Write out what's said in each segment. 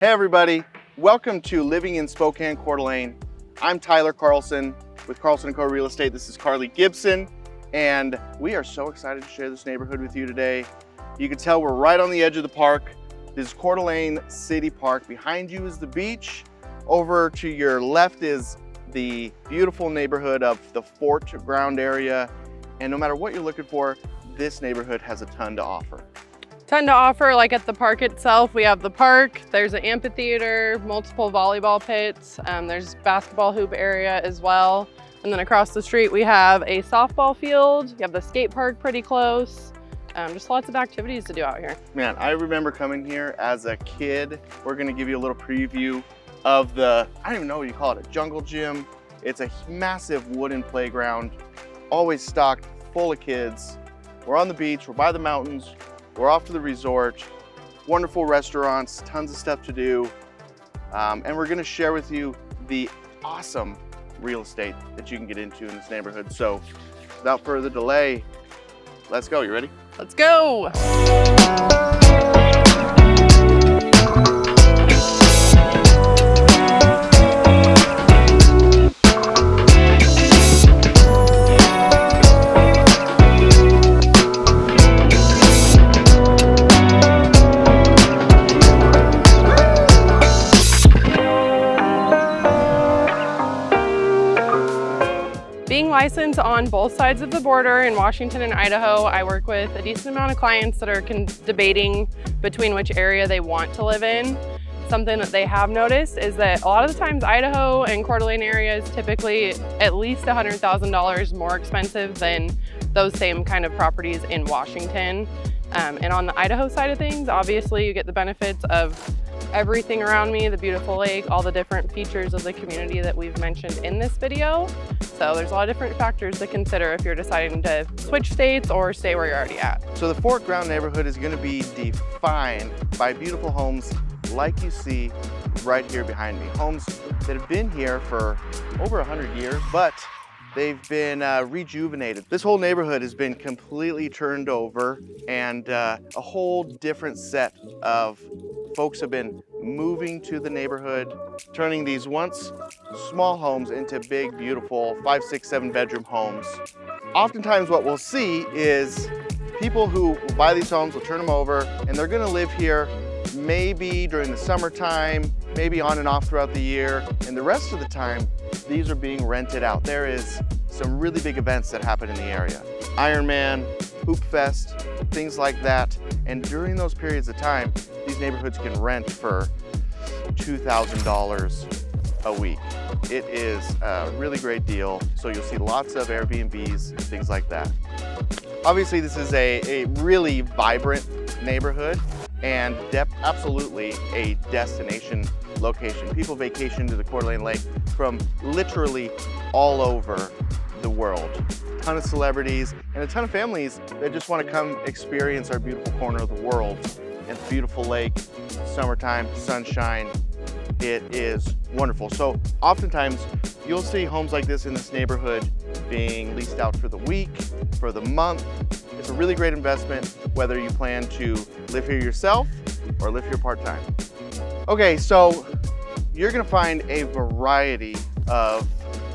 Hey everybody, welcome to Living in Spokane, Coeur d'Alene. I'm Tyler Carlson with Carlson & Coeur Real Estate. This is Karlee Gibson, and we are so excited to share this neighborhood with you today. You can tell we're right on the edge of the park. This is Coeur d'Alene City Park. Behind you is the beach. Over to your left is the beautiful neighborhood of the Fort Ground area. And no matter what you're looking for, this neighborhood has a ton to offer. Like at the park itself, we have the park, there's an amphitheater, multiple volleyball pits, there's basketball hoop area as well. And then across the street, we have a softball field, you have the skate park pretty close. Just lots of activities to do out here. Man, I remember coming here as a kid. We're gonna give you a little preview of the, I don't even know what you call it, a jungle gym. It's a massive wooden playground, always stocked, full of kids. We're on the beach, we're by the mountains, we're off to the resort, wonderful restaurants, tons of stuff to do. And we're gonna share with you the awesome real estate that you can get into in this neighborhood. So without further delay, let's go. You ready? Let's go. Being licensed on both sides of the border in Washington and Idaho, I work with a decent amount of clients that are debating between which area they want to live in. Something that they have noticed is that a lot of the times Idaho and Coeur d'Alene area is typically at least $100,000 more expensive than those same kind of properties in Washington. And on the Idaho side of things, obviously you get the benefits of everything around me, the beautiful lake, all the different features of the community that we've mentioned in this video. So there's a lot of different factors to consider if you're deciding to switch states or stay where you're already at. So the Fort Ground neighborhood is going to be defined by beautiful homes like you see right here behind me. Homes that have been here for over 100 years, but they've been rejuvenated. This whole neighborhood has been completely turned over, and a whole different set of folks have been moving to the neighborhood, turning these once small homes into big, beautiful 5, 6, 7 bedroom homes. Oftentimes what we'll see is people who will buy these homes will turn them over, and they're gonna live here maybe during the summertime, maybe on and off throughout the year, and the rest of the time, these are being rented out. There is some really big events that happen in the area. Ironman, Hoop Fest, things like that. And during those periods of time, these neighborhoods can rent for $2,000 a week. It is a really great deal. So you'll see lots of Airbnbs, things like that. Obviously, this is a really vibrant neighborhood and absolutely a destination location. People vacation to the Coeur d'Alene Lake from literally all over the world. A ton of celebrities and a ton of families that just want to come experience our beautiful corner of the world and the beautiful lake, summertime, sunshine. It is wonderful. So oftentimes you'll see homes like this in this neighborhood being leased out for the week, for the month. It's a really great investment, whether you plan to live here yourself or live here part-time. Okay, so you're gonna find a variety of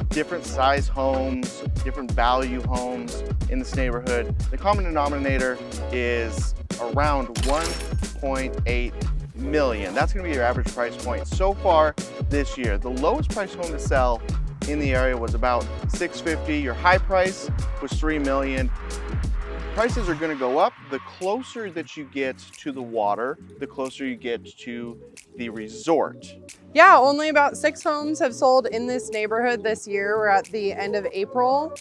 different size homes, different value homes in this neighborhood. The common denominator is around 1.8 million. That's gonna be your average price point so far this year. The lowest price home to sell in the area was about $650. Your high price was $3 million. Prices are gonna go up. The closer that you get to the water, the closer you get to the resort. Yeah, only about 6 homes have sold in this neighborhood this year. We're at the end of April.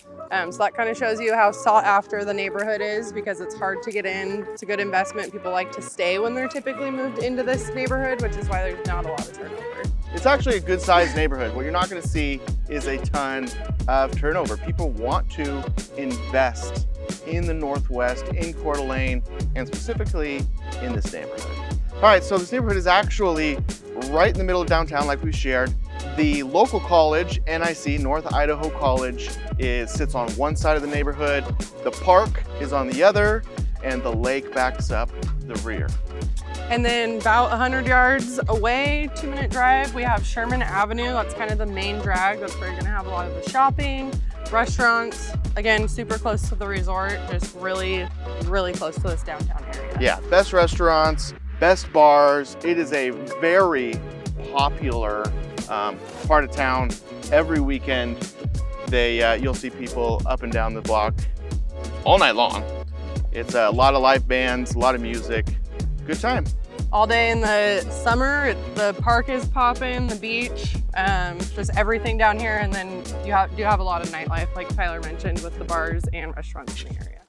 So that kind of shows you how sought after the neighborhood is, because it's hard to get in. It's a good investment. People like to stay when they're typically moved into this neighborhood, which is why there's not a lot of turnover. It's actually a good sized neighborhood. What you're not gonna see is a ton of turnover. People want to invest in the Northwest, in Coeur d'Alene, and specifically in this neighborhood. All right, so this neighborhood is actually right in the middle of downtown, like we shared. The local college, NIC, North Idaho College, sits on one side of the neighborhood. The park is on the other, and the lake backs up the rear. And then about 100 yards away, 2-minute drive, we have Sherman Avenue. That's kind of the main drag. That's where you're gonna have a lot of the shopping, restaurants. Again, super close to the resort, just really, really close to this downtown area. Yeah, best restaurants, best bars. It is a very popular part of town. Every weekend, you'll see people up and down the block all night long. It's a lot of live bands, a lot of music, good time. All day in the summer, the park is popping, the beach, just everything down here. And then you do have a lot of nightlife, like Tyler mentioned, with the bars and restaurants in the area.